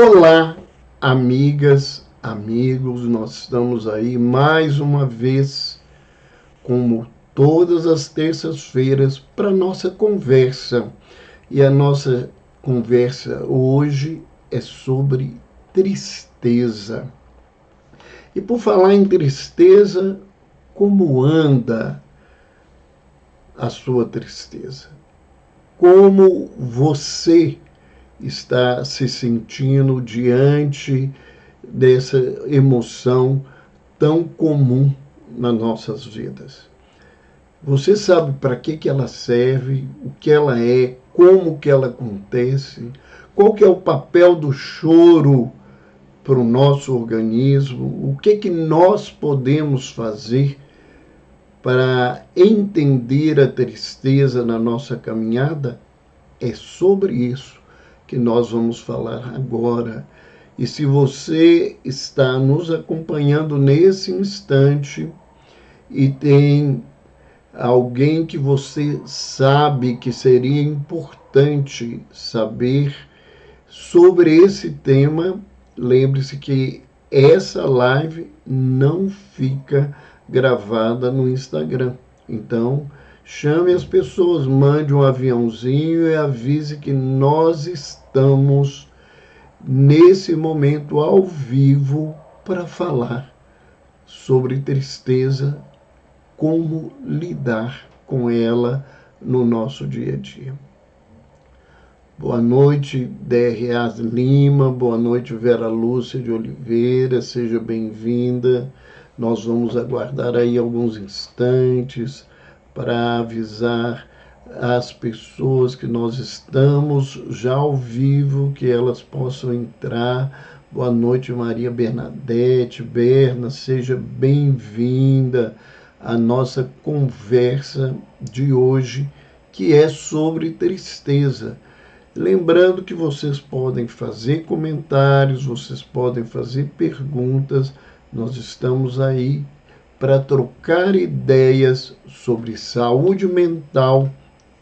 Olá, amigas, amigos, nós estamos aí mais uma vez, como todas as terças-feiras, para nossa conversa. E a nossa conversa hoje é sobre tristeza. E por falar em tristeza, como anda a sua tristeza? Como você está se sentindo diante dessa emoção tão comum nas nossas vidas? Você sabe para que ela serve, o que ela é, como que ela acontece, qual que é o papel do choro para o nosso organismo, o que nós podemos fazer para entender a tristeza na nossa caminhada? É sobre isso que nós vamos falar agora. E se você está nos acompanhando nesse instante e tem alguém que você sabe que seria importante saber sobre esse tema, lembre-se que essa live não fica gravada no Instagram. Então, chame as pessoas, mande um aviãozinho e avise que nós estamos nesse momento ao vivo para falar sobre tristeza, como lidar com ela no nosso dia a dia. Boa noite, D.R.A. Lima, boa noite, Vera Lúcia de Oliveira, seja bem-vinda. Nós vamos aguardar aí alguns instantes para avisar as pessoas que nós estamos já ao vivo, que elas possam entrar. Boa noite, Maria Bernadette. Berna, seja bem-vinda à nossa conversa de hoje, que é sobre tristeza. Lembrando que vocês podem fazer comentários, vocês podem fazer perguntas, nós estamos aí para trocar ideias sobre saúde mental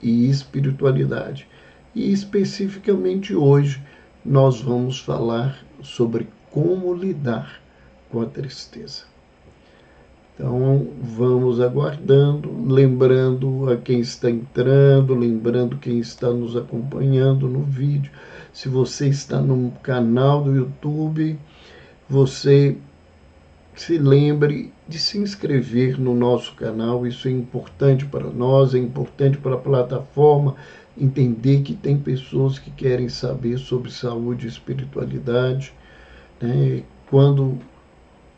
e espiritualidade. E especificamente hoje nós vamos falar sobre como lidar com a tristeza. Então vamos aguardando, lembrando a quem está entrando, lembrando quem está nos acompanhando no vídeo. Se você está no canal do YouTube, você se lembre de se inscrever no nosso canal. Isso é importante para nós, é importante para a plataforma entender que tem pessoas que querem saber sobre saúde e espiritualidade, né? Quando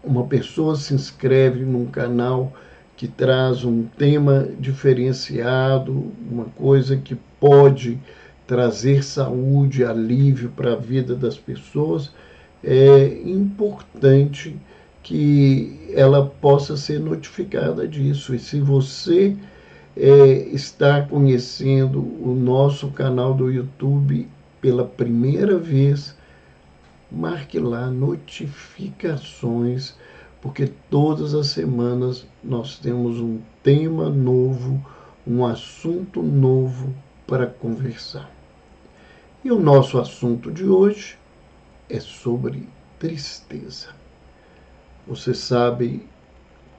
uma pessoa se inscreve num canal que traz um tema diferenciado, uma coisa que pode trazer saúde, alívio para a vida das pessoas, é importante que ela possa ser notificada disso. E se você está conhecendo o nosso canal do YouTube pela primeira vez, marque lá notificações, porque todas as semanas nós temos um tema novo, um assunto novo para conversar. E o nosso assunto de hoje é sobre tristeza. Você sabe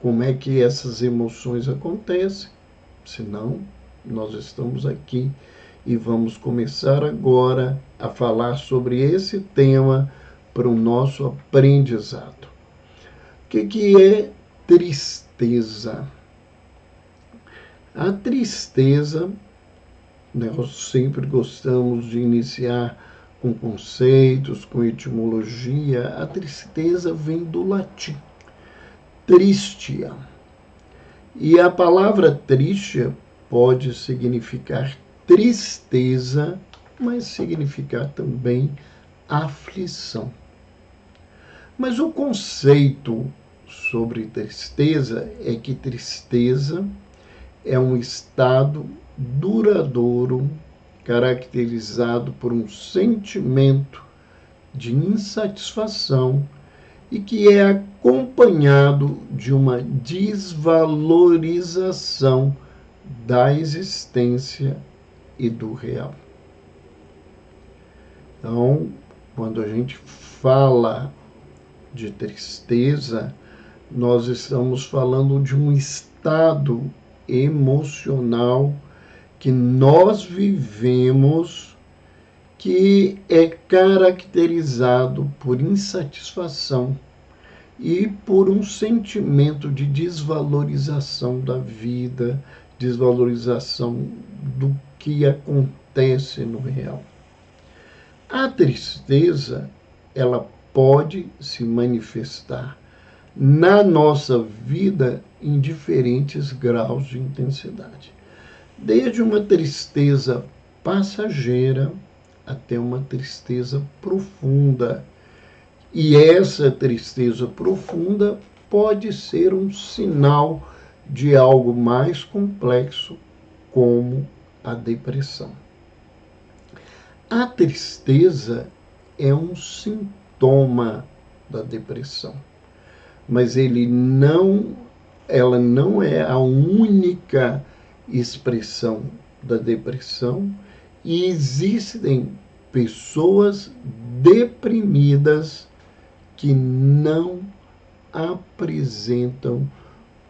como é que essas emoções acontecem? Se não, nós estamos aqui e vamos começar agora a falar sobre esse tema para o nosso aprendizado. O que é tristeza? A tristeza, nós sempre gostamos de iniciar com conceitos, com etimologia. A tristeza vem do latim, tristia. E a palavra tristia pode significar tristeza, mas significar também aflição. Mas o conceito sobre tristeza é que tristeza é um estado duradouro caracterizado por um sentimento de insatisfação e que é acompanhado de uma desvalorização da existência e do real. Então, Quando a gente fala de tristeza, nós estamos falando de um estado emocional que nós vivemos, que é caracterizado por insatisfação e por um sentimento de desvalorização da vida, desvalorização do que acontece no real. A tristeza, ela pode se manifestar na nossa vida em diferentes graus de intensidade. Desde uma tristeza passageira até uma tristeza profunda. E essa tristeza profunda pode ser um sinal de algo mais complexo, como a depressão. A tristeza é um sintoma da depressão, mas ela não é a única expressão da depressão, e existem pessoas deprimidas que não apresentam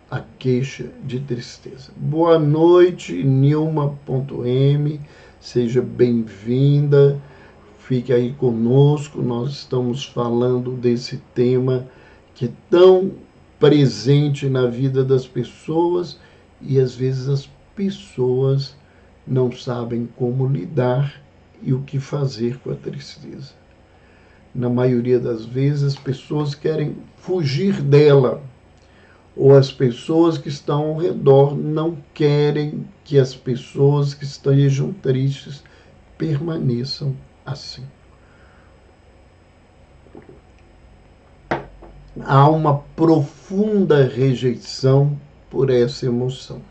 a queixa de tristeza. Boa noite, Nilma.m, seja bem-vinda, fique aí conosco. Nós estamos falando desse tema que é tão presente na vida das pessoas e às vezes as pessoas não sabem como lidar e o que fazer com a tristeza. Na maioria das vezes, as pessoas querem fugir dela, ou as pessoas que estão ao redor não querem que as pessoas que estejam tristes permaneçam assim. Há uma profunda rejeição por essa emoção.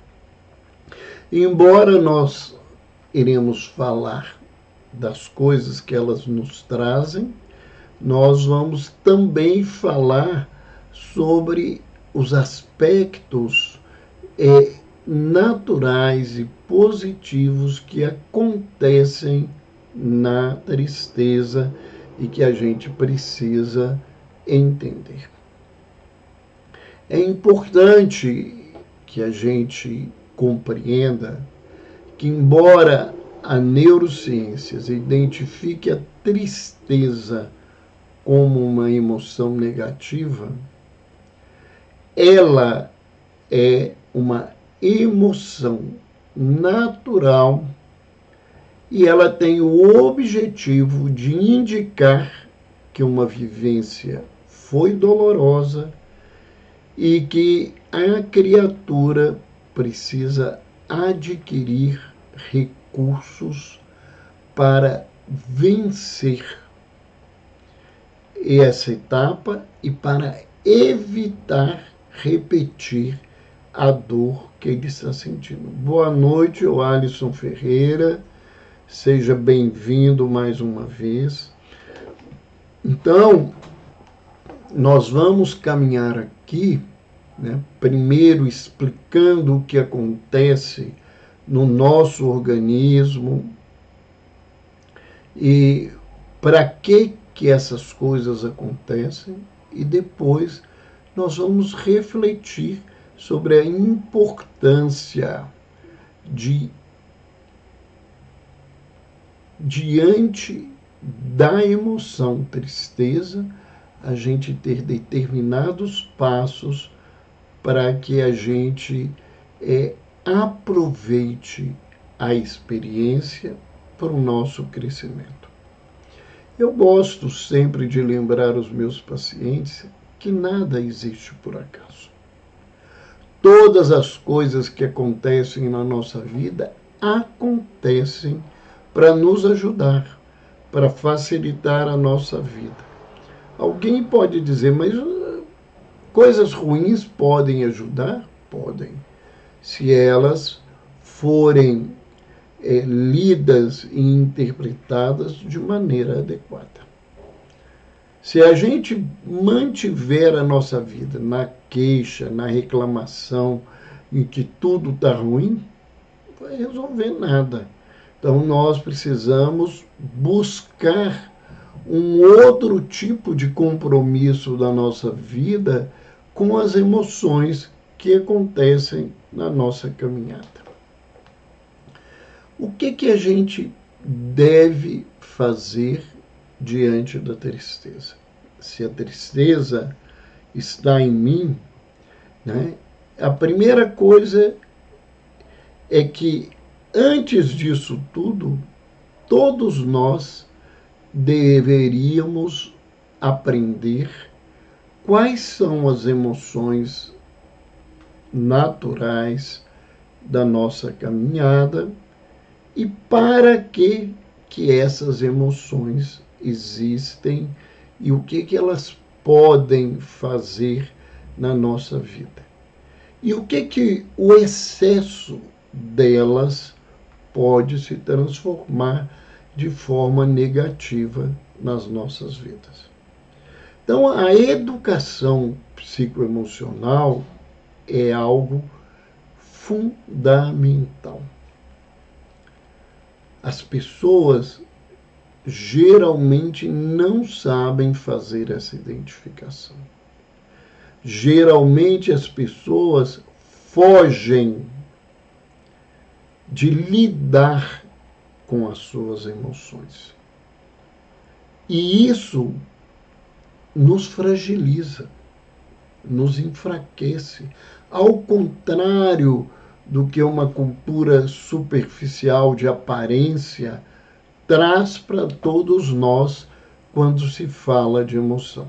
Embora nós iremos falar das coisas que elas nos trazem, nós vamos também falar sobre os aspectos naturais e positivos que acontecem na tristeza e que a gente precisa entender. É importante que a gente compreenda que, embora a neurociência identifique a tristeza como uma emoção negativa, ela é uma emoção natural e ela tem o objetivo de indicar que uma vivência foi dolorosa e que a criatura precisa adquirir recursos para vencer essa etapa e para evitar repetir a dor que ele está sentindo. Boa noite, o Alisson Ferreira, seja bem-vindo mais uma vez. Então, nós vamos caminhar aqui, primeiro explicando o que acontece no nosso organismo e para que essas coisas acontecem, e depois nós vamos refletir sobre a importância de, diante da emoção tristeza, a gente ter determinados passos para que a gente aproveite a experiência para o nosso crescimento. Eu gosto sempre de lembrar os meus pacientes que nada existe por acaso. Todas as coisas que acontecem na nossa vida acontecem para nos ajudar, para facilitar a nossa vida. Alguém pode dizer, mas coisas ruins podem ajudar? Podem, se elas forem lidas e interpretadas de maneira adequada. Se a gente mantiver a nossa vida na queixa, na reclamação, em que tudo está ruim, não vai resolver nada. Então, nós precisamos buscar um outro tipo de compromisso da nossa vida com as emoções que acontecem na nossa caminhada. O que a gente deve fazer diante da tristeza? Se a tristeza está em mim, né, a primeira coisa é que, antes disso tudo, todos nós deveríamos aprender quais são as emoções naturais da nossa caminhada e para que essas emoções existem e o que elas podem fazer na nossa vida. E o que o excesso delas pode se transformar de forma negativa nas nossas vidas. Então, a educação psicoemocional é algo fundamental. As pessoas geralmente não sabem fazer essa identificação. Geralmente as pessoas fogem de lidar com as suas emoções. E isso nos fragiliza, nos enfraquece. Ao contrário do que uma cultura superficial de aparência traz para todos nós quando se fala de emoção.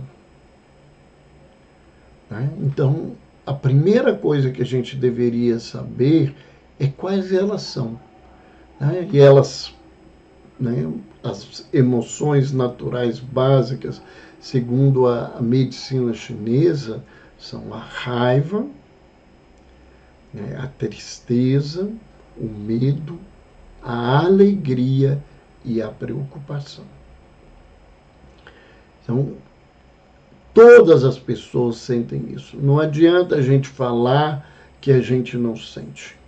Então, a primeira coisa que a gente deveria saber é quais elas são. E elas, as emoções naturais básicas, segundo a medicina chinesa, são a raiva, a tristeza, o medo, a alegria e a preocupação. Então, todas as pessoas sentem isso. Não adianta a gente falar que a gente não sente.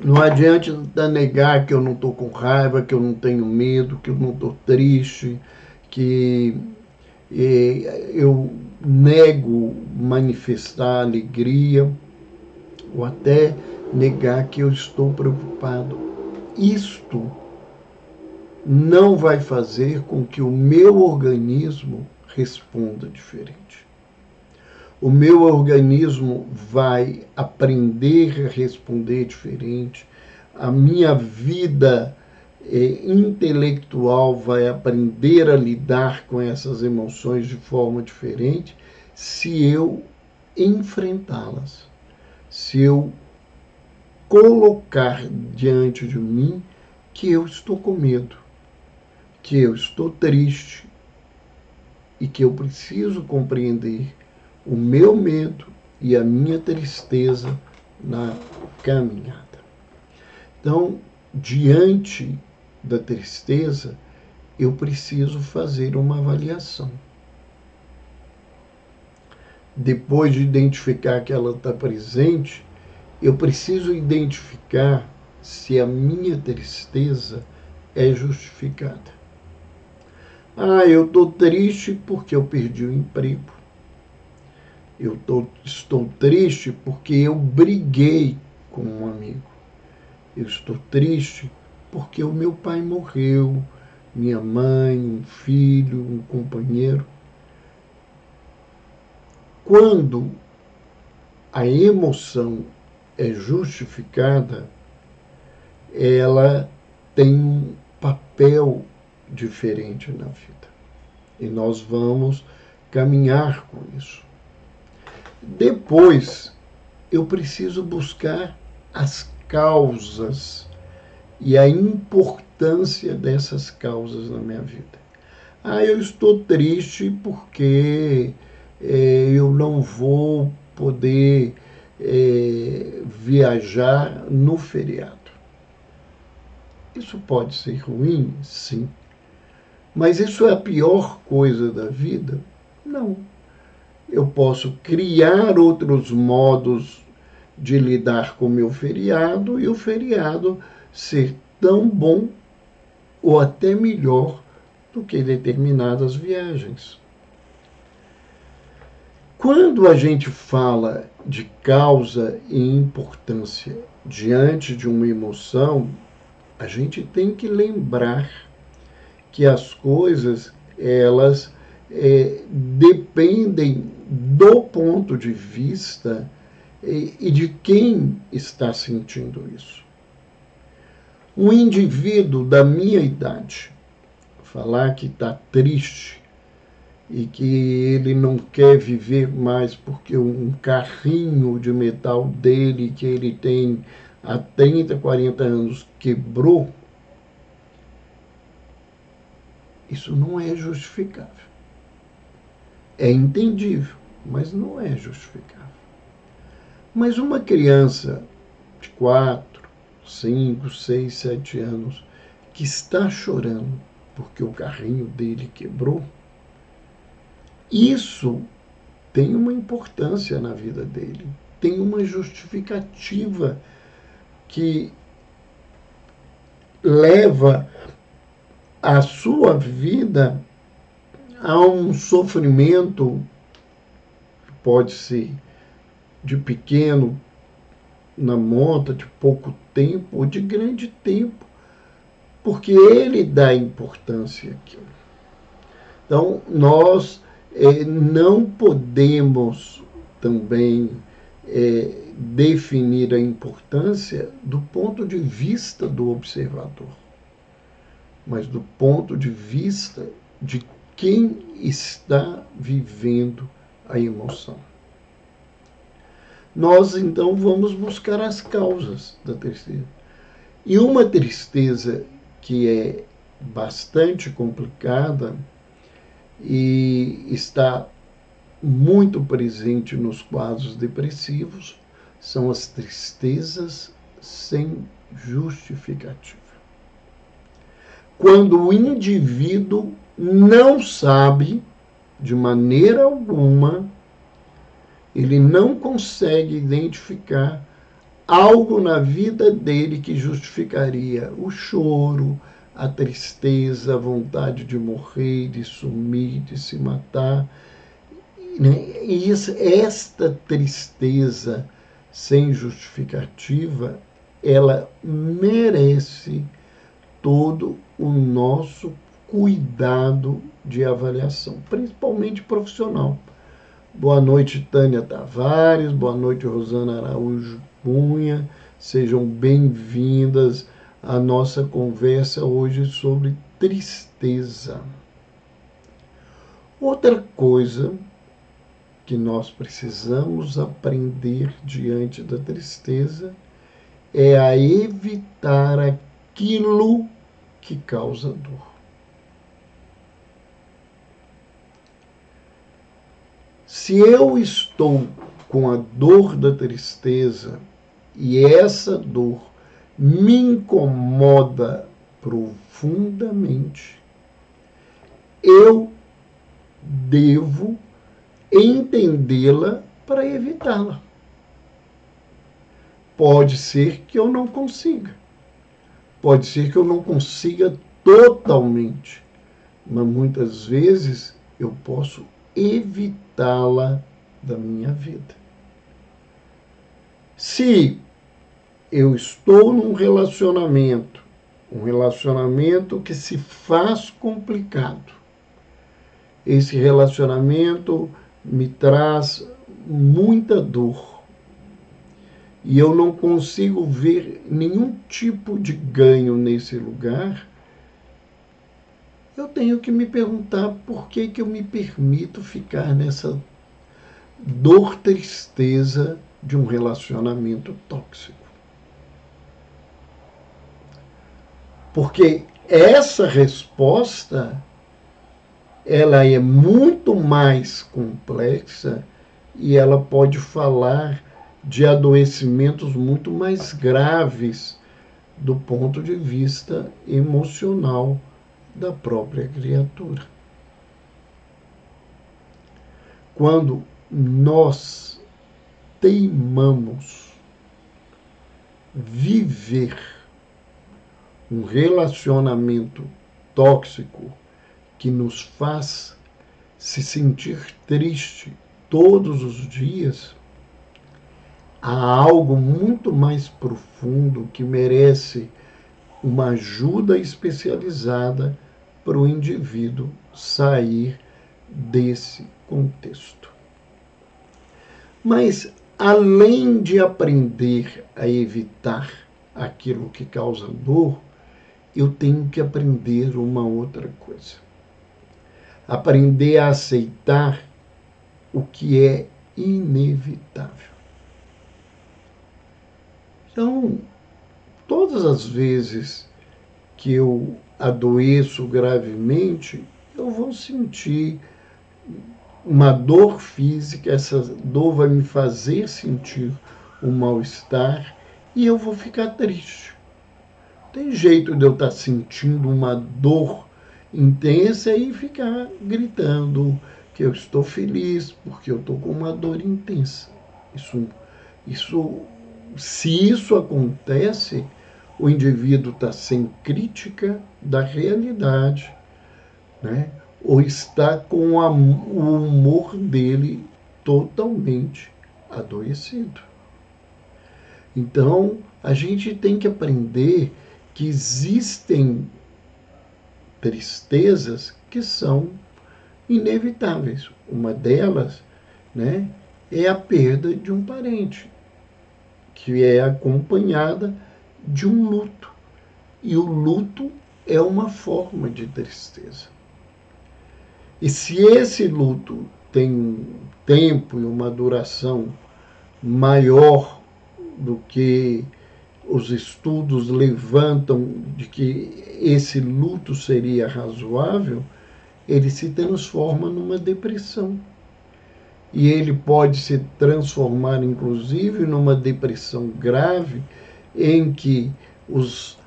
Não adianta negar que eu não estou com raiva, que eu não tenho medo, que eu não estou triste, que eu nego manifestar alegria, ou até negar que eu estou preocupado. Isto não vai fazer com que o meu organismo responda diferente. O meu organismo vai aprender a responder diferente, a minha vida intelectual vai aprender a lidar com essas emoções de forma diferente se eu enfrentá-las, se eu colocar diante de mim que eu estou com medo, que eu estou triste e que eu preciso compreender o meu medo e a minha tristeza na caminhada. Então, diante da tristeza, eu preciso fazer uma avaliação. Depois de identificar que ela está presente, eu preciso identificar se a minha tristeza é justificada. Eu estou triste porque eu perdi o emprego. Estou triste porque eu briguei com um amigo. Eu estou triste porque o meu pai morreu, minha mãe, um filho, um companheiro. Quando a emoção é justificada, ela tem um papel diferente na vida. E nós vamos caminhar com isso. Depois, eu preciso buscar as causas e a importância dessas causas na minha vida. Eu estou triste porque eu não vou poder viajar no feriado. Isso pode ser ruim? Sim. Mas isso é a pior coisa da vida? Não. Eu posso criar outros modos de lidar com o meu feriado e o feriado ser tão bom ou até melhor do que determinadas viagens. Quando a gente fala de causa e importância diante de uma emoção, a gente tem que lembrar que as coisas, elas dependem do ponto de vista e de quem está sentindo isso. Um indivíduo da minha idade falar que está triste e que ele não quer viver mais porque um carrinho de metal dele que ele tem há 30, 40 anos quebrou, isso não é justificável. É entendível, mas não é justificável. Mas uma criança de 4, 5, 6, 7 anos que está chorando porque o carrinho dele quebrou, isso tem uma importância na vida dele, tem uma justificativa que leva a sua vida a um sofrimento que pode ser de pequeno na monta, de pouco tempo ou de grande tempo, porque ele dá importância àquilo. Então, nós não podemos também definir a importância do ponto de vista do observador, mas do ponto de vista de quem está vivendo a emoção. Nós, então, vamos buscar as causas da tristeza. E uma tristeza que é bastante complicada e está muito presente nos quadros depressivos são as tristezas sem justificativa. Quando o indivíduo não sabe, de maneira alguma, ele não consegue identificar algo na vida dele que justificaria o choro, a tristeza, a vontade de morrer, de sumir, de se matar. E esta tristeza sem justificativa, ela merece todo o nosso cuidado de avaliação, principalmente profissional. Boa noite, Tânia Tavares. Boa noite, Rosana Araújo Cunha. Sejam bem-vindas à nossa conversa hoje sobre tristeza. Outra coisa que nós precisamos aprender diante da tristeza é a evitar aquilo que causa dor. Se eu estou com a dor da tristeza e essa dor me incomoda profundamente, eu devo entendê-la para evitá-la. Pode ser que eu não consiga. Pode ser que eu não consiga totalmente, mas muitas vezes eu posso evitá-la da minha vida. Se eu estou num relacionamento, um relacionamento que se faz complicado, esse relacionamento me traz muita dor e eu não consigo ver nenhum tipo de ganho nesse lugar, eu tenho que me perguntar por que eu me permito ficar nessa dor, tristeza de um relacionamento tóxico. Porque essa resposta, ela é muito mais complexa e ela pode falar de adoecimentos muito mais graves do ponto de vista emocional da própria criatura. Quando nós teimamos viver um relacionamento tóxico que nos faz se sentir triste todos os dias, há algo muito mais profundo que merece uma ajuda especializada para o indivíduo sair desse contexto. Mas, além de aprender a evitar aquilo que causa dor, eu tenho que aprender uma outra coisa. Aprender a aceitar o que é inevitável. Então, todas as vezes que eu adoeço gravemente, eu vou sentir uma dor física, essa dor vai me fazer sentir um mal-estar e eu vou ficar triste. Tem jeito de eu estar sentindo uma dor intensa e ficar gritando que eu estou feliz porque eu estou com uma dor intensa. Se isso acontece, o indivíduo está sem crítica da realidade, né? Ou está com o humor dele totalmente adoecido. Então, a gente tem que aprender que existem tristezas que são inevitáveis. Uma delas, né, é a perda de um parente, que é acompanhada de um luto. E o luto é uma forma de tristeza. E se esse luto tem um tempo e uma duração maior do que os estudos levantam de que esse luto seria razoável, ele se transforma numa depressão. E ele pode se transformar, inclusive, numa depressão grave, em que os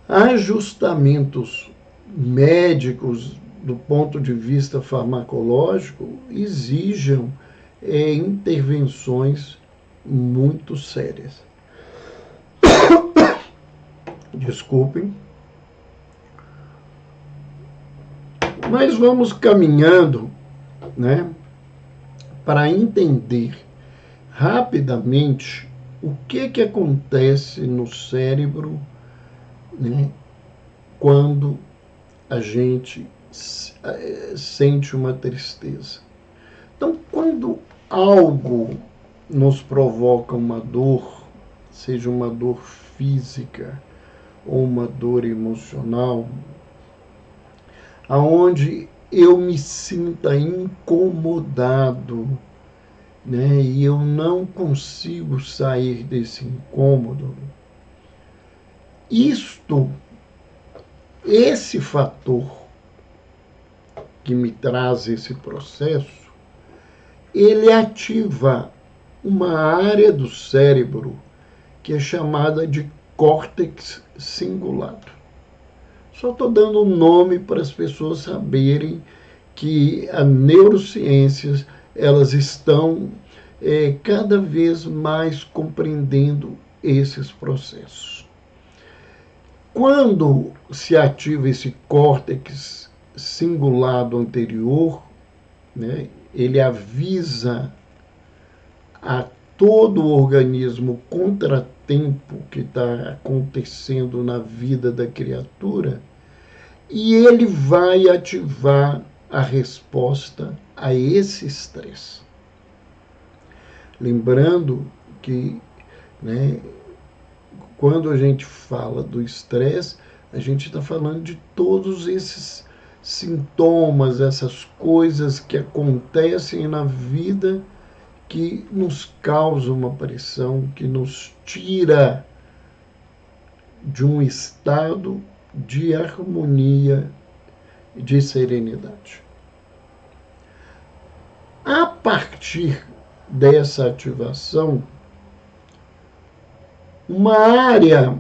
ajustamentos médicos, do ponto de vista farmacológico, exijam intervenções muito sérias. Desculpem. Mas vamos caminhando, né, para entender rapidamente o que acontece no cérebro, né, quando a gente sente uma tristeza. Então, quando algo nos provoca uma dor, seja uma dor física ou uma dor emocional, aonde eu me sinta incomodado, né, e eu não consigo sair desse incômodo, esse fator que me traz esse processo, ele ativa uma área do cérebro que é chamada de córtex cingulado. Só estou dando um nome para as pessoas saberem que as neurociências elas estão cada vez mais compreendendo esses processos. Quando se ativa esse córtex cingulado anterior, né, ele avisa a todo o organismo contratempo que está acontecendo na vida da criatura, e ele vai ativar a resposta a esse estresse. Lembrando que, né, quando a gente fala do estresse, a gente está falando de todos esses sintomas, essas coisas que acontecem na vida que nos causam uma pressão, que nos tira de um estado de harmonia, de serenidade. A partir dessa ativação, uma área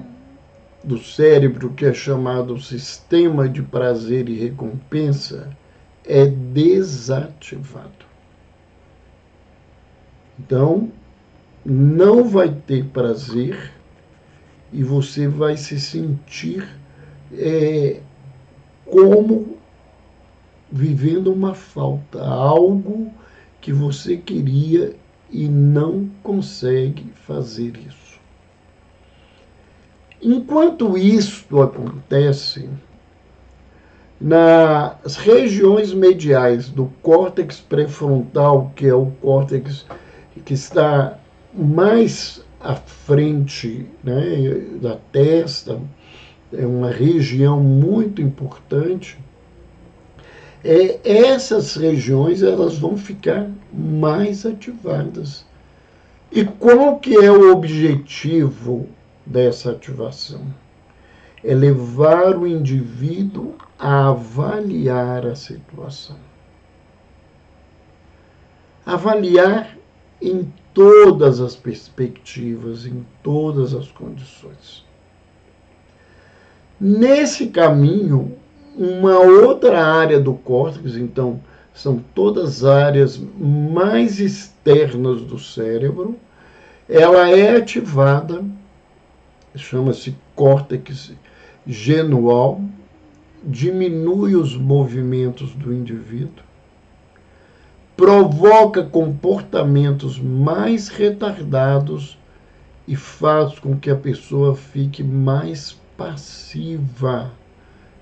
do cérebro que é chamado sistema de prazer e recompensa é desativado. Então, não vai ter prazer e você vai se sentir como vivendo uma falta, algo que você queria e não consegue fazer isso. Enquanto isto acontece, nas regiões mediais do córtex pré-frontal, que é o córtex que está mais à frente, né, da testa, é uma região muito importante, essas regiões elas vão ficar mais ativadas. E qual que é o objetivo dessa ativação? É levar o indivíduo a avaliar a situação. Avaliar em todas as perspectivas, em todas as condições. Nesse caminho, uma outra área do córtex, então, são todas áreas mais externas do cérebro, ela é ativada, chama-se córtex genual, diminui os movimentos do indivíduo, provoca comportamentos mais retardados e faz com que a pessoa fique mais passiva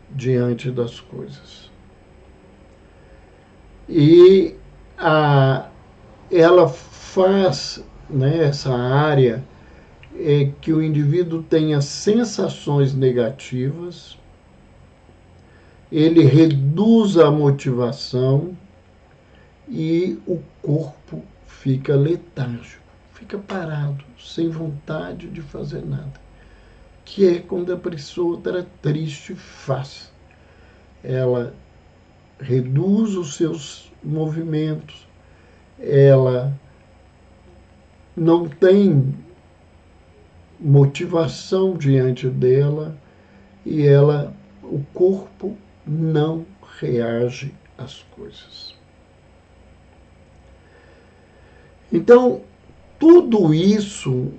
diante das coisas. E ela faz, né, essa área que o indivíduo tenha sensações negativas, ele reduz a motivação e o corpo fica letárgico, fica parado, sem vontade de fazer nada. Que é quando a pessoa está triste faz. Ela reduz os seus movimentos, ela não tem motivação diante dela e o corpo não reage às coisas. Então, tudo isso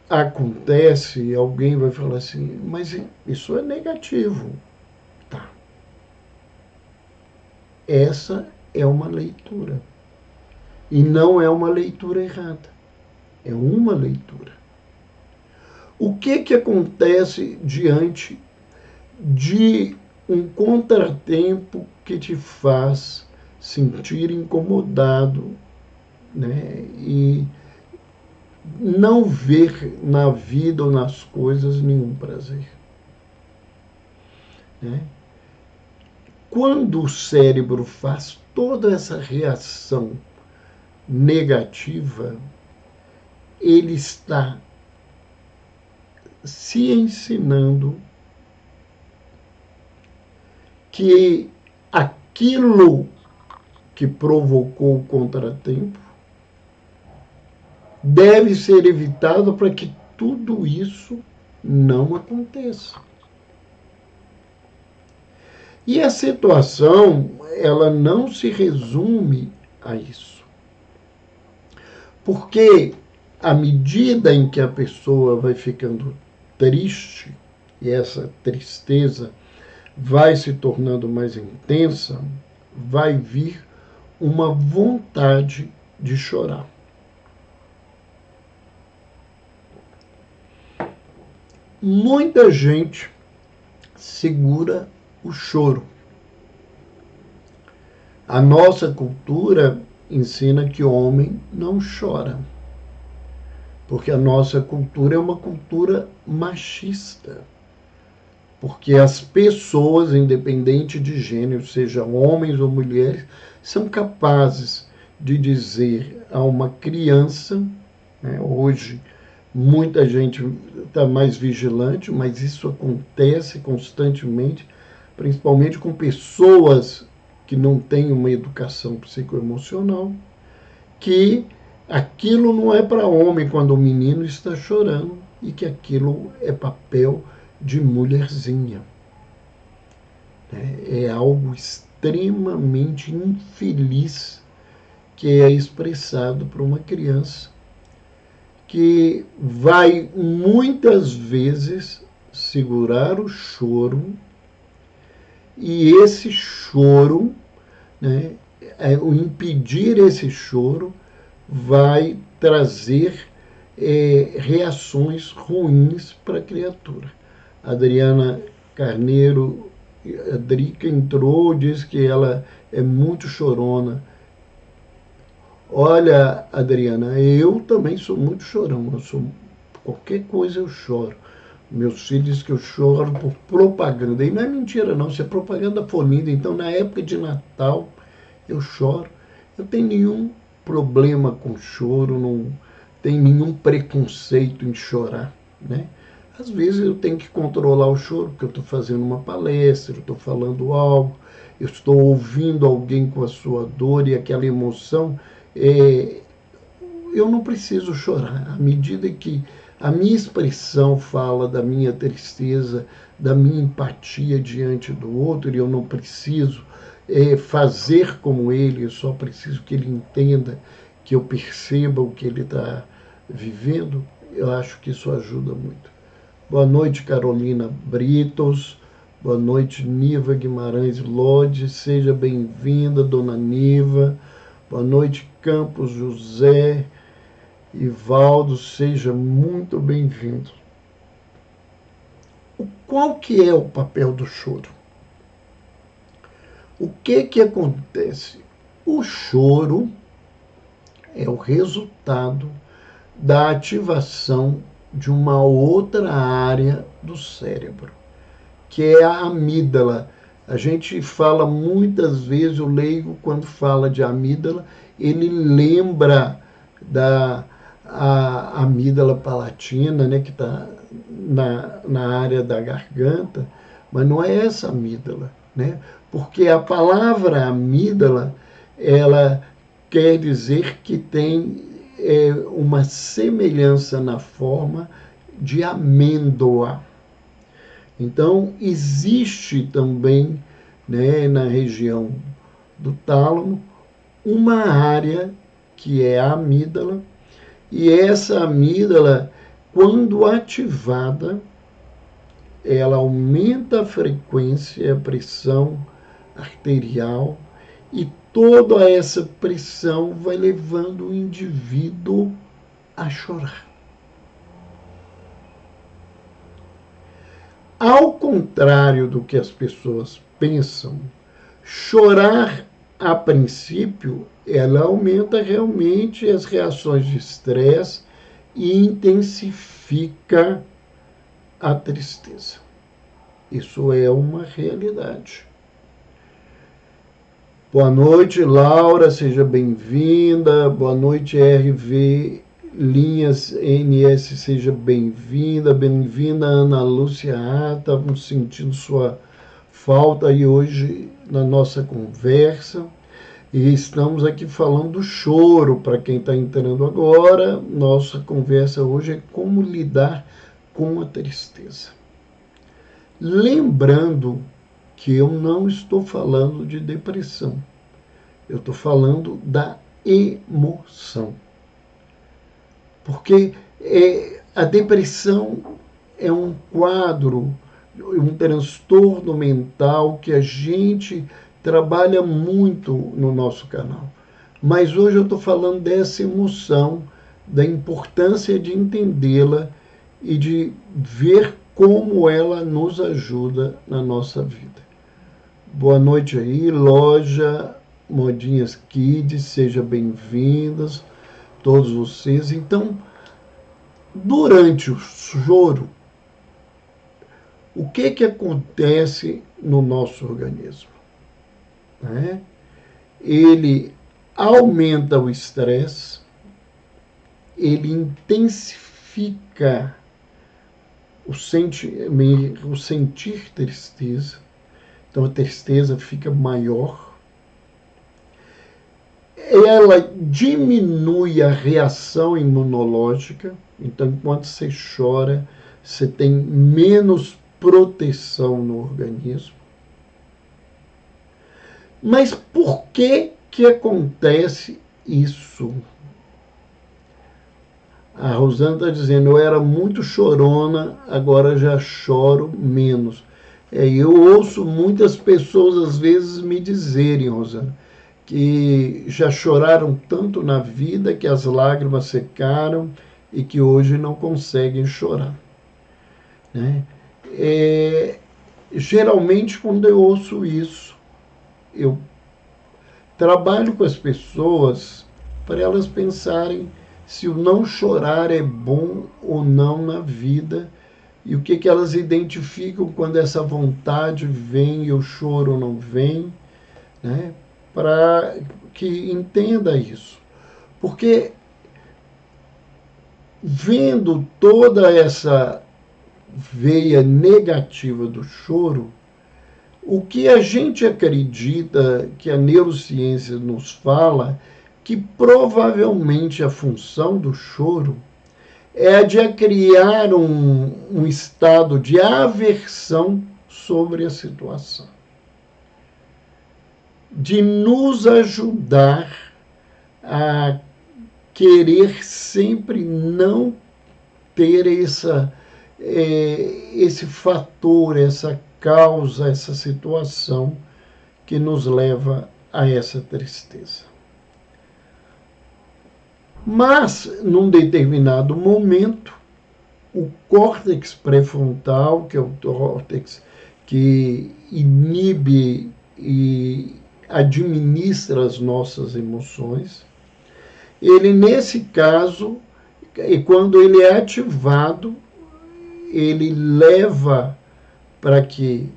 acontece, alguém vai falar assim, mas isso é negativo. Tá. Essa é uma leitura. E não é uma leitura errada. É uma leitura. O que acontece diante de um contratempo que te faz sentir incomodado, né? E não ver na vida ou nas coisas nenhum prazer, né? Quando o cérebro faz toda essa reação negativa, ele está se ensinando que aquilo que provocou o contratempo deve ser evitado para que tudo isso não aconteça. E a situação, ela não se resume a isso. Porque à medida em que a pessoa vai ficando triste, e essa tristeza vai se tornando mais intensa, vai vir uma vontade de chorar. Muita gente segura o choro. A nossa cultura ensina que o homem não chora, porque a nossa cultura é uma cultura machista. Porque as pessoas, independente de gênero, sejam homens ou mulheres, são capazes de dizer a uma criança, né, hoje muita gente está mais vigilante, mas isso acontece constantemente, principalmente com pessoas que não têm uma educação psicoemocional, que aquilo não é para homem quando o menino está chorando e que aquilo é papel de mulherzinha. É algo extremamente infeliz que é expressado por uma criança que vai muitas vezes segurar o choro, e esse choro, né, o impedir esse choro vai trazer reações ruins para a criatura. A Adriana Carneiro, a Drica entrou, disse que ela é muito chorona. Olha, Adriana, eu também sou muito chorão. Qualquer coisa eu choro. Meus filhos dizem que eu choro por propaganda. E não é mentira, não. Isso é propaganda fornida. Então, na época de Natal, eu choro. Eu tenho nenhum problema com choro, não tenho nenhum preconceito em chorar, né? Às vezes eu tenho que controlar o choro, porque eu estou fazendo uma palestra, eu estou falando algo, eu estou ouvindo alguém com a sua dor e aquela emoção. É, eu não preciso chorar. À medida que a minha expressão fala da minha tristeza, da minha empatia diante do outro, e eu não preciso fazer como ele, eu só preciso que ele entenda, que eu perceba o que ele está vivendo, eu acho que isso ajuda muito. Boa noite, Carolina Britos. Boa noite, Niva Guimarães Lodi. Seja bem-vinda, dona Niva. Boa noite, Campos José. Ivaldo, seja muito bem-vindo. Qual que é o papel do choro? O que acontece? O choro é o resultado da ativação de uma outra área do cérebro, que é a amígdala. A gente fala muitas vezes, o leigo, quando fala de amígdala, ele lembra da amígdala palatina, né, que está na área da garganta, mas não é essa amígdala, né? Porque a palavra amígdala, ela quer dizer que tem uma semelhança na forma de amêndoa. Então, existe também, né, na região do tálamo uma área que é a amígdala, e essa amígdala, quando ativada, ela aumenta a frequência, a pressão arterial, e toda essa pressão vai levando o indivíduo a chorar. Ao contrário do que as pessoas pensam, chorar, a princípio, ela aumenta realmente as reações de estresse e intensifica a tristeza. Isso é uma realidade. Boa noite, Laura, seja bem-vinda. Boa noite, RV Linhas NS, seja bem-vinda. Bem-vinda, Ana Lúcia A. Estávamos sentindo sua falta aí hoje na nossa conversa. E estamos aqui falando do choro, para quem está entrando agora. Nossa conversa hoje é como lidar com a tristeza. Lembrando que eu não estou falando de depressão. Eu estou falando da emoção. Porque a depressão é um quadro, um transtorno mental que a gente trabalha muito no nosso canal. Mas hoje eu estou falando dessa emoção, da importância de entendê-la e de ver como ela nos ajuda na nossa vida. Boa noite aí, loja Modinhas Kids, sejam bem-vindas, todos vocês. Então, durante o choro, o que acontece no nosso organismo? Né? Ele aumenta o estresse, ele intensifica o sentir tristeza, então a tristeza fica maior, ela diminui a reação imunológica, então enquanto você chora, você tem menos proteção no organismo. Mas por que acontece isso? A Rosana está dizendo, eu era muito chorona, agora já choro menos. Eu ouço muitas pessoas, às vezes, me dizerem, Rosana, que já choraram tanto na vida que as lágrimas secaram e que hoje não conseguem chorar. Né? Geralmente, quando eu ouço isso, eu trabalho com as pessoas para elas pensarem se o não chorar é bom ou não na vida e o que elas identificam quando essa vontade vem e o choro não vem, né? Para que entenda isso. Porque vendo toda essa veia negativa do choro, o que a gente acredita que a neurociência nos fala, que provavelmente a função do choro é a de criar um estado de aversão sobre a situação, de nos ajudar a querer sempre não ter esse fator, essa causa, essa situação que nos leva a essa tristeza. Mas, num determinado momento, o córtex pré-frontal, que é o córtex que inibe e administra as nossas emoções, ele, nesse caso, e quando ele é ativado, ele leva para que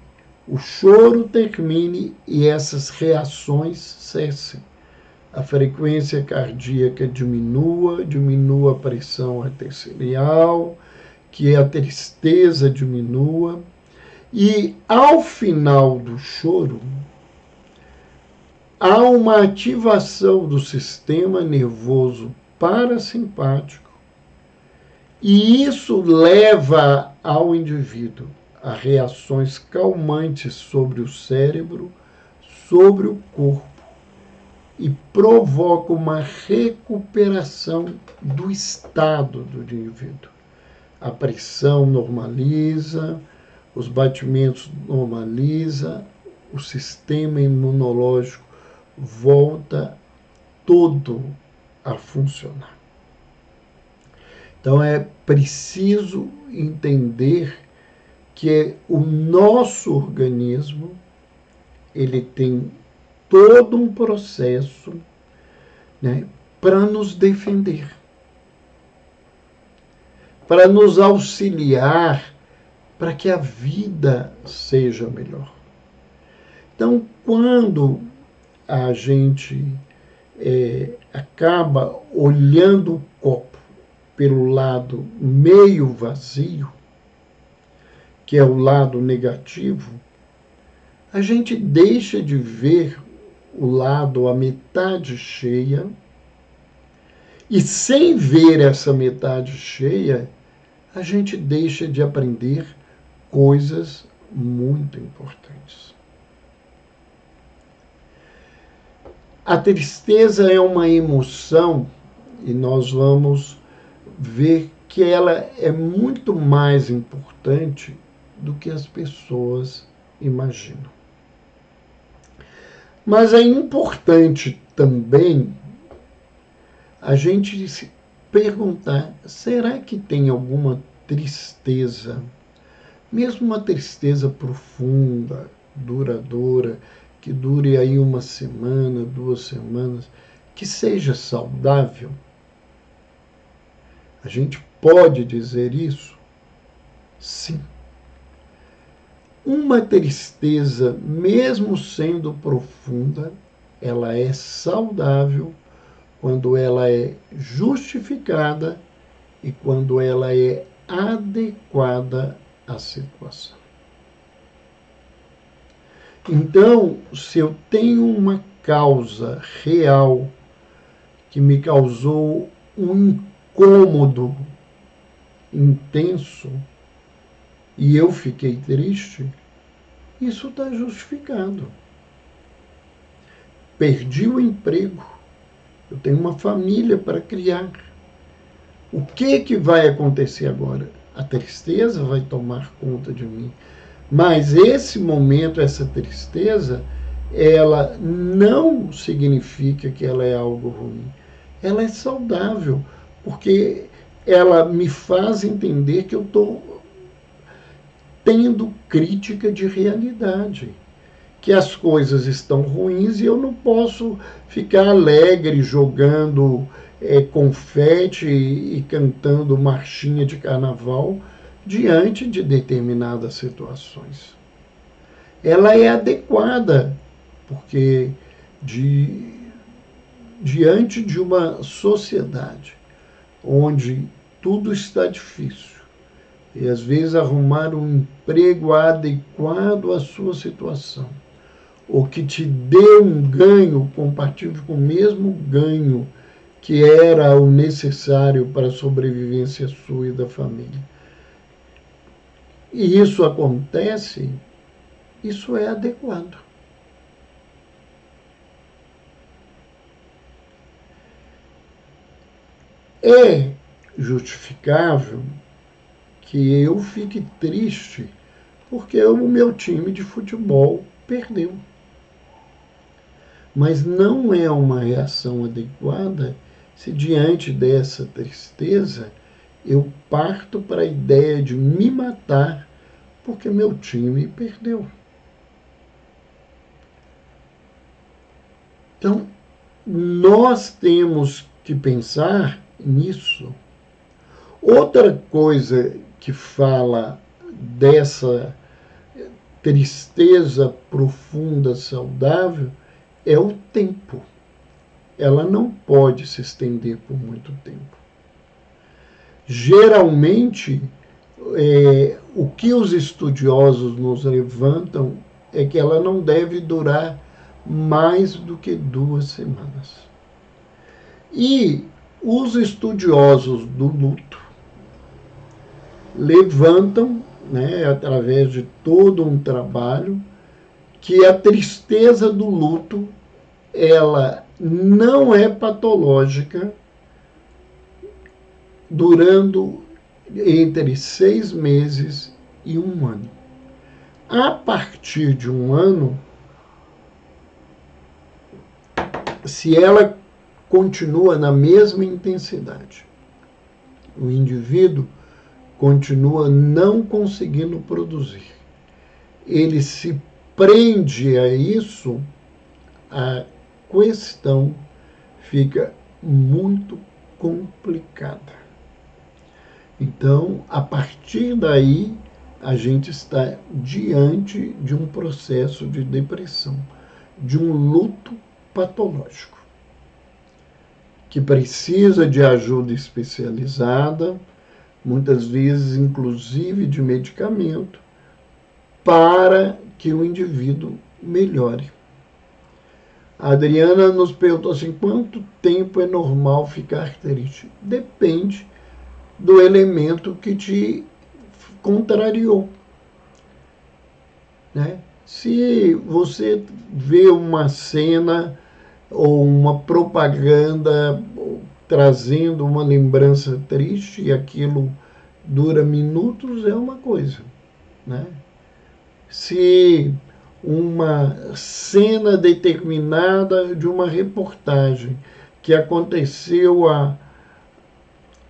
o choro termine e essas reações cessem. A frequência cardíaca diminua a pressão arterial, que a tristeza diminua. E, ao final do choro, há uma ativação do sistema nervoso parasimpático e isso leva ao indivíduo a reações calmantes sobre o cérebro, sobre o corpo e provoca uma recuperação do estado do indivíduo. A pressão normaliza, os batimentos normaliza, o sistema imunológico volta todo a funcionar. Então é preciso entender que o nosso organismo ele tem todo um processo, né, para nos defender, para nos auxiliar, para que a vida seja melhor. Então, quando a gente acaba olhando o copo pelo lado meio vazio, que é o lado negativo, a gente deixa de ver o lado, a metade cheia, e sem ver essa metade cheia, a gente deixa de aprender coisas muito importantes. A tristeza é uma emoção e nós vamos ver que ela é muito mais importante do que as pessoas imaginam. Mas é importante também a gente se perguntar, será que tem alguma tristeza, mesmo uma tristeza profunda, duradoura, que dure aí uma semana, 2 semanas, que seja saudável? A gente pode dizer isso? Sim. Uma tristeza, mesmo sendo profunda, ela é saudável quando ela é justificada e quando ela é adequada à situação. Então, se eu tenho uma causa real que me causou um incômodo intenso e eu fiquei triste, isso está justificado. Perdi o emprego, eu tenho uma família para criar. O que vai acontecer agora? A tristeza vai tomar conta de mim. Mas esse momento, essa tristeza, ela não significa que ela é algo ruim. Ela é saudável, porque ela me faz entender que eu estou tendo crítica de realidade, que as coisas estão ruins e eu não posso ficar alegre jogando confete e cantando marchinha de carnaval diante de determinadas situações. Ela é adequada, porque diante de uma sociedade onde tudo está difícil, e às vezes arrumar um emprego adequado à sua situação, ou que te dê um ganho compatível com o mesmo ganho que era o necessário para a sobrevivência sua e da família. E isso acontece, isso é adequado. É justificável que eu fique triste porque o meu time de futebol perdeu. Mas não é uma reação adequada se, diante dessa tristeza, eu parto para a ideia de me matar porque meu time perdeu. Então, nós temos que pensar nisso. Outra coisa que fala dessa tristeza profunda, saudável, é o tempo. Ela não pode se estender por muito tempo. Geralmente, o que os estudiosos nos levantam é que ela não deve durar mais do que 2 semanas. E os estudiosos do luto levantam, através de todo um trabalho, que a tristeza do luto ela não é patológica, durando entre 6 meses e 1 ano. A partir de 1 ano, se ela continua na mesma intensidade, o indivíduo continua não conseguindo produzir. Ele se prende a isso, a questão fica muito complicada. Então, a partir daí, a gente está diante de um processo de depressão, de um luto patológico, que precisa de ajuda especializada, muitas vezes inclusive de medicamento, para que o indivíduo melhore. A Adriana nos perguntou assim, quanto tempo é normal ficar triste? Depende do elemento que te contrariou. Se você vê uma cena ou uma propaganda trazendo uma lembrança triste e aquilo dura minutos, é uma coisa. Se uma cena determinada de uma reportagem que aconteceu há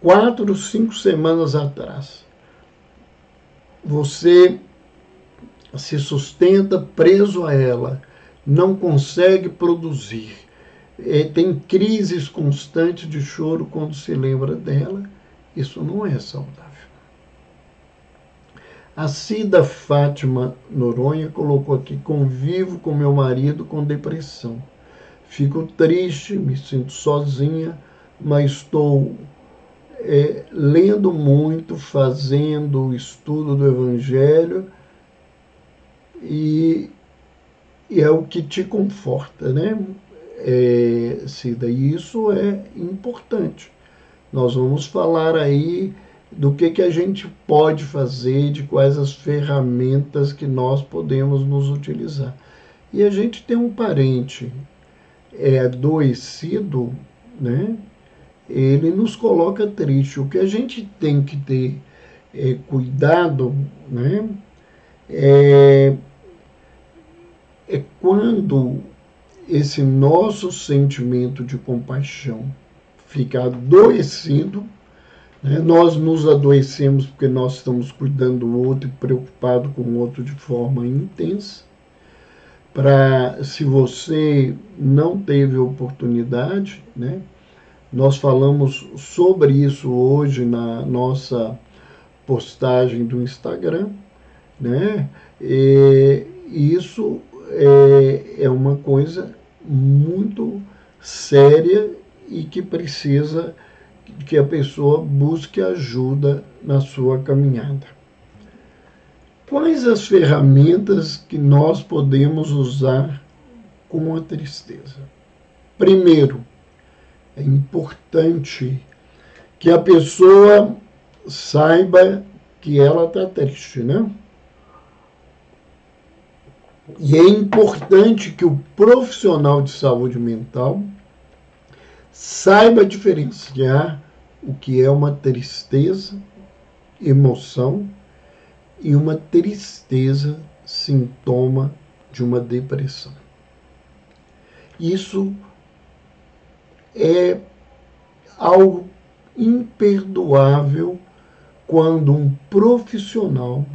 4, 5 semanas atrás, você se sustenta preso a ela, não consegue produzir, tem crises constantes de choro quando se lembra dela, isso não é saudável. A Cida Fátima Noronha colocou aqui, convivo com meu marido com depressão. Fico triste, me sinto sozinha, mas estou lendo muito, fazendo o estudo do Evangelho e é o que te conforta, Cida? E isso é importante. Nós vamos falar aí do que a gente pode fazer, de quais as ferramentas que nós podemos nos utilizar. E a gente tem um parente adoecido, ele nos coloca triste. O que a gente tem que ter cuidado, né, é quando esse nosso sentimento de compaixão fica adoecido, né? Nós nos adoecemos porque nós estamos cuidando do outro e preocupado com o outro de forma intensa. Se você não teve oportunidade, né? Nós falamos sobre isso hoje na nossa postagem do Instagram, né? Isso é uma coisa muito séria e que precisa que a pessoa busque ajuda na sua caminhada. Quais as ferramentas que nós podemos usar com a tristeza? Primeiro, é importante que a pessoa saiba que ela está triste, né? E é importante que o profissional de saúde mental saiba diferenciar o que é uma tristeza, emoção, e uma tristeza, sintoma de uma depressão. Isso é algo imperdoável quando um profissional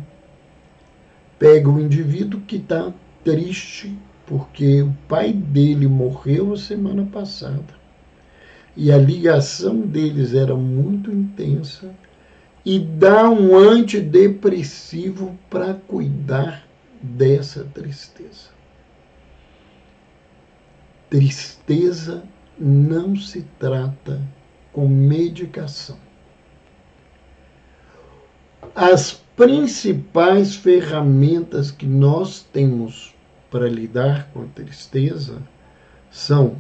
pega um indivíduo que está triste porque o pai dele morreu a semana passada e a ligação deles era muito intensa e dá um antidepressivo para cuidar dessa tristeza. Tristeza não se trata com medicação. As principais ferramentas que nós temos para lidar com a tristeza são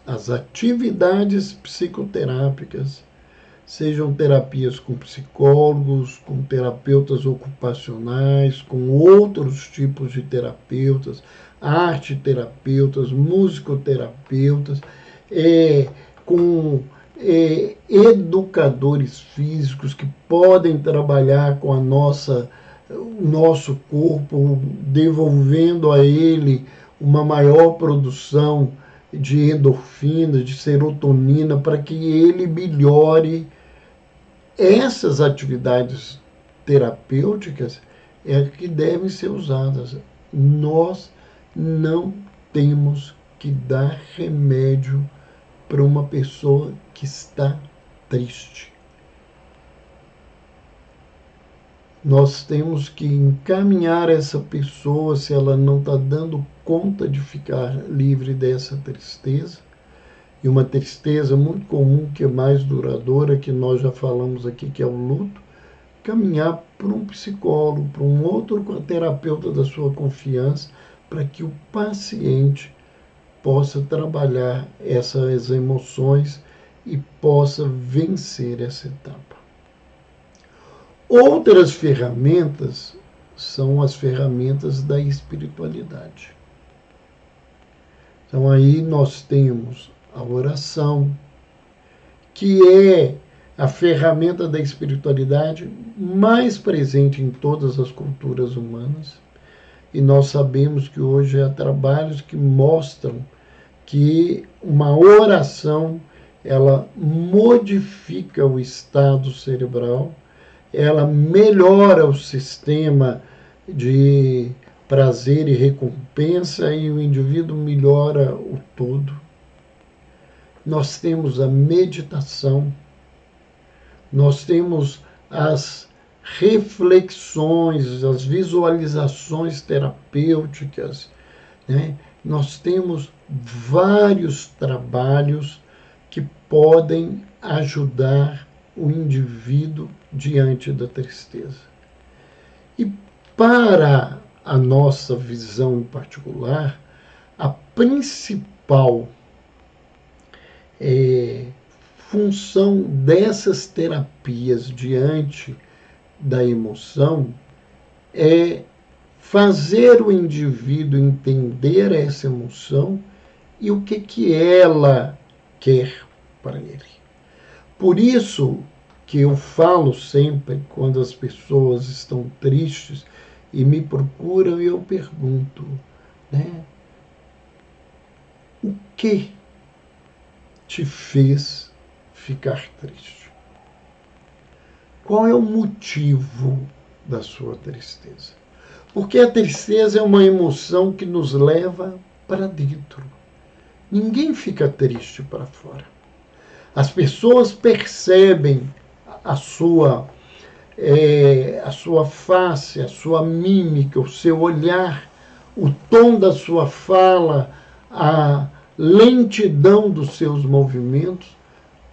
as atividades psicoterápicas, sejam terapias com psicólogos, com terapeutas ocupacionais, com outros tipos de terapeutas, arte-terapeutas, musicoterapeutas, com educadores físicos que podem trabalhar com o nosso corpo, devolvendo a ele uma maior produção de endorfina, de serotonina, para que ele melhore. Essas atividades terapêuticas é que devem ser usadas. Nós não temos que dar remédio para uma pessoa que está triste. Nós temos que encaminhar essa pessoa, se ela não está dando conta de ficar livre dessa tristeza, e uma tristeza muito comum, que é mais duradoura, que nós já falamos aqui, que é o luto, caminhar para um psicólogo, para um outro terapeuta da sua confiança, para que o paciente possa trabalhar essas emoções e possa vencer essa etapa. Outras ferramentas são as ferramentas da espiritualidade. Então aí nós temos a oração, que é a ferramenta da espiritualidade mais presente em todas as culturas humanas. E nós sabemos que hoje há trabalhos que mostram que uma oração, ela modifica o estado cerebral, ela melhora o sistema de prazer e recompensa e o indivíduo melhora o todo. Nós temos a meditação, nós temos as reflexões, as visualizações terapêuticas, né? Nós temos vários trabalhos que podem ajudar o indivíduo diante da tristeza. E para a nossa visão em particular, a principal função dessas terapias diante da emoção é fazer o indivíduo entender essa emoção e o que ela quer para ele. Por isso que eu falo sempre, quando as pessoas estão tristes e me procuram, e eu pergunto, né? O que te fez ficar triste? Qual é o motivo da sua tristeza? Porque a tristeza é uma emoção que nos leva para dentro. Ninguém fica triste para fora. As pessoas percebem a sua, a sua face, a sua mímica, o seu olhar, o tom da sua fala, a lentidão dos seus movimentos,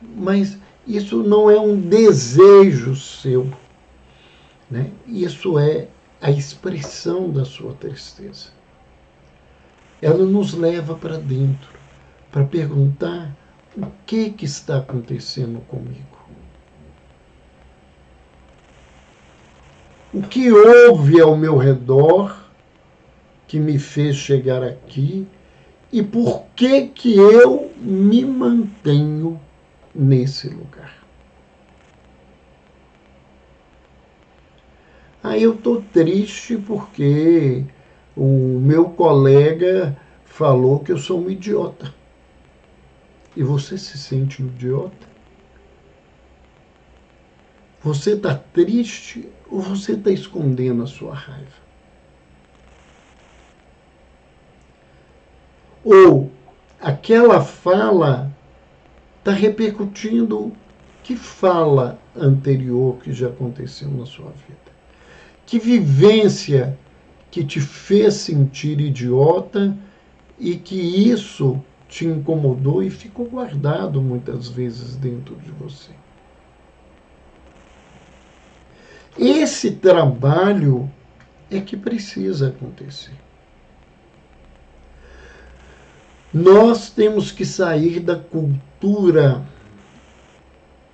mas isso não é um desejo seu, né? Isso é a expressão da sua tristeza. Ela nos leva para dentro, para perguntar o que está acontecendo comigo. O que houve ao meu redor que me fez chegar aqui e por que eu me mantenho nesse lugar. Aí eu estou triste porque o meu colega falou que eu sou um idiota. E você se sente um idiota? Você está triste ou você está escondendo a sua raiva? Ou aquela fala está repercutindo que fala anterior que já aconteceu na sua vida? Que vivência que te fez sentir idiota e que isso te incomodou e ficou guardado muitas vezes dentro de você? Esse trabalho é que precisa acontecer. Nós temos que sair da cultura,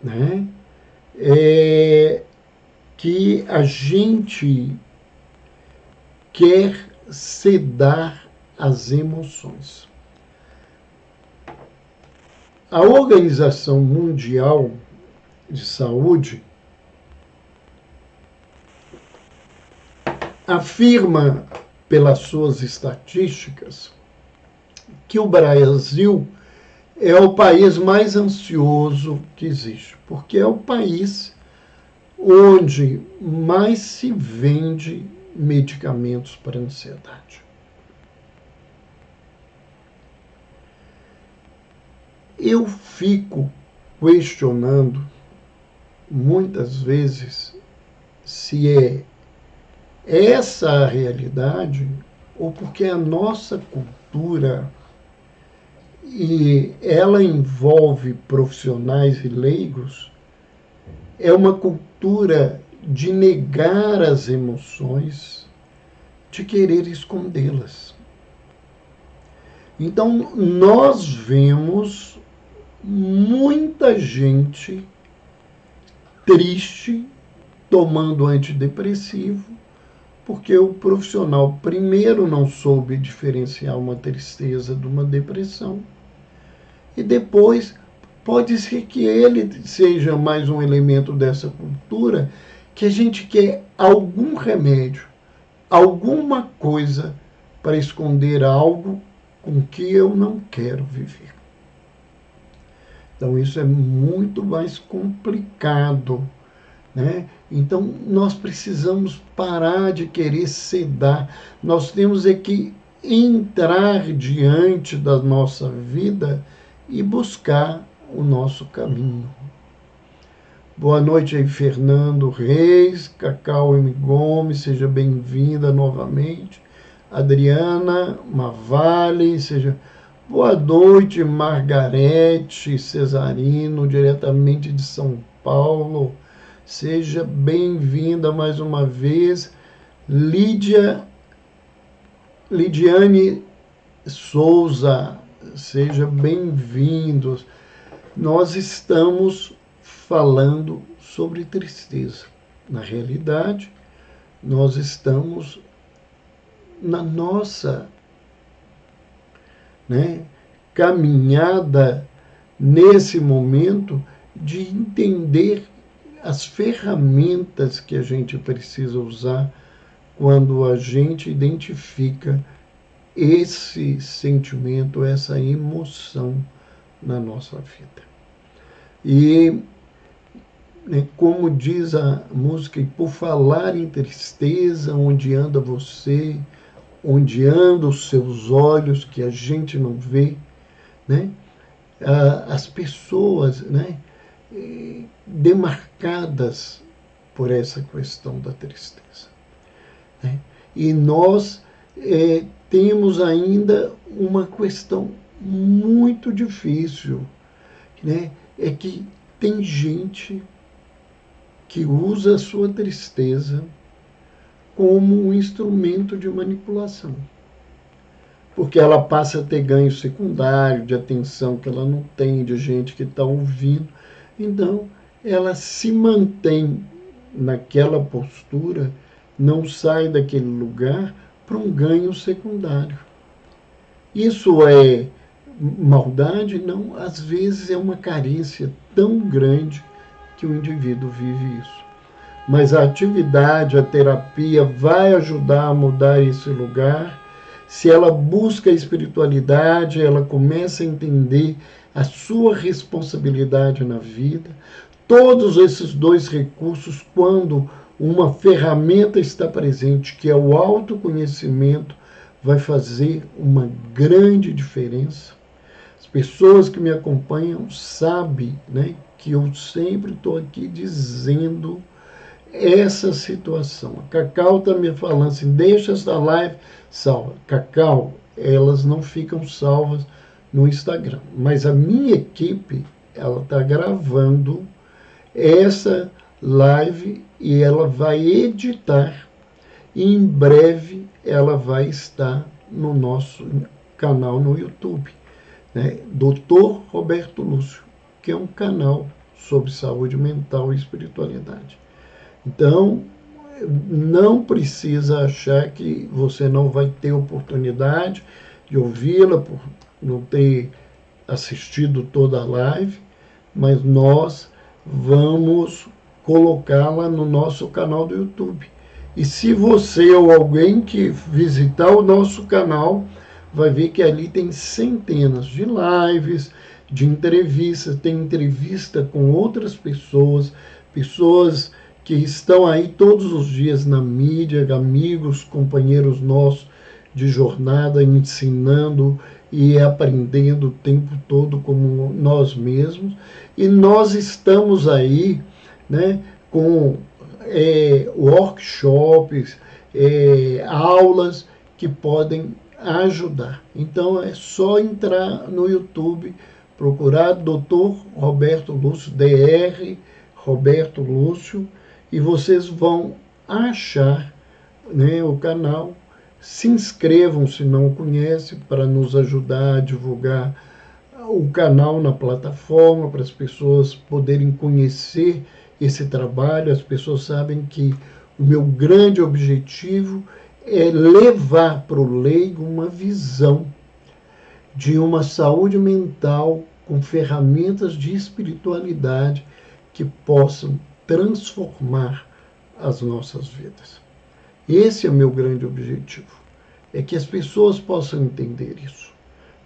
né? Que a gente quer sedar as emoções. A Organização Mundial de Saúde afirma, pelas suas estatísticas, que o Brasil é o país mais ansioso que existe, porque é o país onde mais se vende medicamentos para ansiedade. Eu fico questionando muitas vezes se é essa a realidade ou porque a nossa cultura, e ela envolve profissionais e leigos, é uma cultura de negar as emoções, de querer escondê-las. Então, nós vemos muita gente triste tomando antidepressivo, porque o profissional, primeiro, não soube diferenciar uma tristeza de uma depressão, e depois pode ser que ele seja mais um elemento dessa cultura que a gente quer algum remédio, alguma coisa para esconder algo com que eu não quero viver. Então isso é muito mais complicado, né? Então nós precisamos parar de querer sedar. Nós temos é que entrar diante da nossa vida e buscar o nosso caminho. Boa noite aí, Fernando Reis, Cacau M. Gomes, seja bem-vinda novamente. Adriana Mavale, seja... Boa noite, Margarete Cesarino, diretamente de São Paulo. Seja bem-vinda mais uma vez. Lidiane Souza, seja bem-vindos. Nós estamos falando sobre tristeza. Na realidade, nós estamos na nossa, né, caminhada nesse momento de entender as ferramentas que a gente precisa usar quando a gente identifica esse sentimento, essa emoção na nossa vida. E, né, como diz a música, e por falar em tristeza, onde anda você, onde andam os seus olhos, que a gente não vê, né? As pessoas, né, demarcadas por essa questão da tristeza, né? E nós temos ainda uma questão muito difícil, né? É que tem gente que usa a sua tristeza como um instrumento de manipulação, porque ela passa a ter ganho secundário de atenção que ela não tem, de gente que está ouvindo. Então, ela se mantém naquela postura, não sai daquele lugar para um ganho secundário. Isso é maldade? Não, às vezes é uma carência tão grande que o indivíduo vive isso. Mas a atividade, a terapia vai ajudar a mudar esse lugar. Se ela busca a espiritualidade, ela começa a entender a sua responsabilidade na vida. Todos esses dois recursos, quando uma ferramenta está presente, que é o autoconhecimento, vai fazer uma grande diferença. As pessoas que me acompanham sabem, né, que eu sempre estou aqui dizendo essa situação. A Cacau está me falando assim, deixa essa live salva. Cacau, elas não ficam salvas no Instagram, mas a minha equipe, ela está gravando essa live e ela vai editar e em breve ela vai estar no nosso canal no YouTube, né? Dr. Roberto Lúcio, que é um canal sobre saúde mental e espiritualidade. Então, não precisa achar que você não vai ter oportunidade de ouvi-la por não ter assistido toda a live, mas nós vamos colocá-la no nosso canal do YouTube. E se você ou alguém que visitar o nosso canal, vai ver que ali tem centenas de lives, de entrevistas, tem entrevista com outras pessoas, pessoas que estão aí todos os dias na mídia, amigos, companheiros nossos de jornada, ensinando e aprendendo o tempo todo como nós mesmos. E nós estamos aí, né, com workshops, aulas que podem ajudar. Então é só entrar no YouTube, procurar Dr. Roberto Lúcio, Dr. Roberto Lúcio, e vocês vão achar, né, o canal. Se inscrevam se não conhecem, para nos ajudar a divulgar o canal na plataforma, para as pessoas poderem conhecer esse trabalho. As pessoas sabem que o meu grande objetivo é levar para o leigo uma visão de uma saúde mental com ferramentas de espiritualidade que possam transformar as nossas vidas. Esse é o meu grande objetivo, é que as pessoas possam entender isso,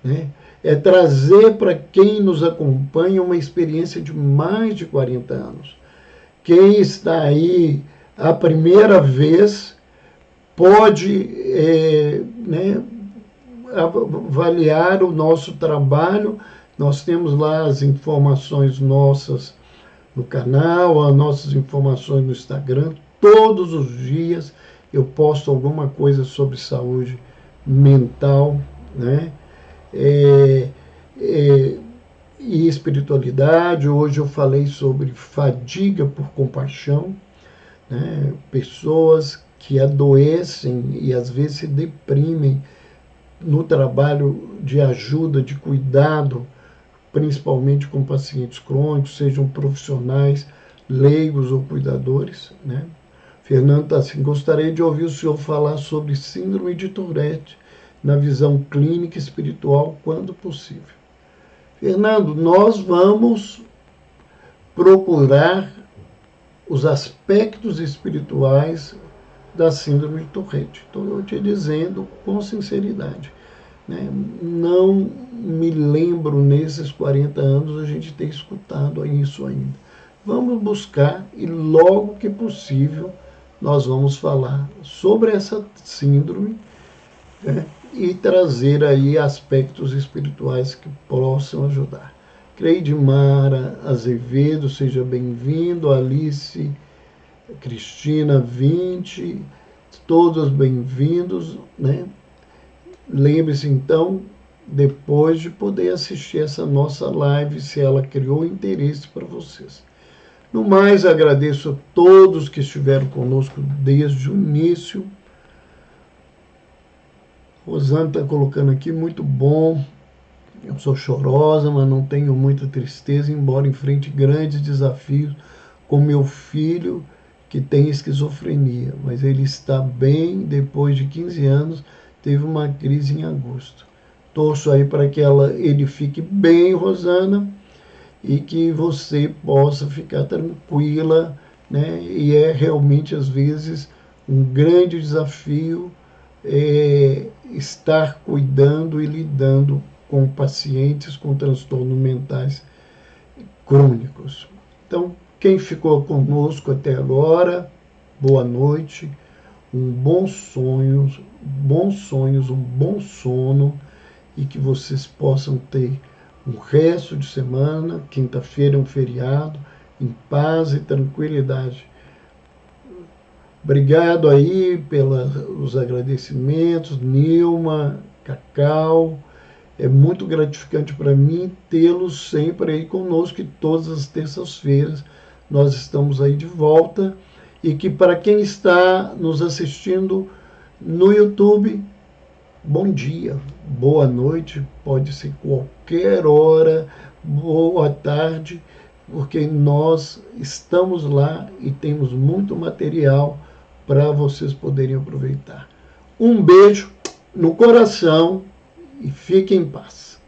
né? É trazer para quem nos acompanha uma experiência de mais de 40 anos. Quem está aí a primeira vez pode né, avaliar o nosso trabalho. Nós temos lá as informações nossas no canal, as nossas informações no Instagram. Todos os dias eu posto alguma coisa sobre saúde mental, né? E espiritualidade. Hoje eu falei sobre fadiga por compaixão, né? Pessoas que adoecem e às vezes se deprimem no trabalho de ajuda, de cuidado, principalmente com pacientes crônicos, sejam profissionais, leigos ou cuidadores, né? Fernando está assim, gostaria de ouvir o senhor falar sobre síndrome de Tourette na visão clínica e espiritual, quando possível. Fernando, nós vamos procurar os aspectos espirituais da síndrome de Tourette. Estou te dizendo com sinceridade, né? Não me lembro nesses 40 anos a gente ter escutado isso ainda. Vamos buscar e logo que possível nós vamos falar sobre essa síndrome, né? E trazer aí aspectos espirituais que possam ajudar. Cleidmara Azevedo, seja bem-vindo. Alice Cristina 20, todos bem-vindos, né? Lembre-se, então, depois de poder assistir essa nossa live, se ela criou interesse para vocês. No mais, agradeço a todos que estiveram conosco desde o início. Rosana está colocando aqui, muito bom. Eu sou chorosa, mas não tenho muita tristeza, embora enfrente grandes desafios com meu filho, que tem esquizofrenia. Mas ele está bem, depois de 15 anos, teve uma crise em agosto. Torço aí para que ele fique bem, Rosana, e que você possa ficar tranquila, né? E é realmente, às vezes, um grande desafio estar cuidando e lidando com pacientes com transtornos mentais crônicos. Então, quem ficou conosco até agora, boa noite, bons sonhos, um bom sono, e que vocês possam ter um resto de semana, quinta-feira é um feriado, em paz e tranquilidade. Obrigado aí pelos agradecimentos, Nilma, Cacau. É muito gratificante para mim tê-los sempre aí conosco, e todas as terças-feiras nós estamos aí de volta. E que para quem está nos assistindo no YouTube, bom dia, boa noite, pode ser qualquer hora, boa tarde, porque nós estamos lá e temos muito material para vocês poderem aproveitar. Um beijo no coração e fiquem em paz.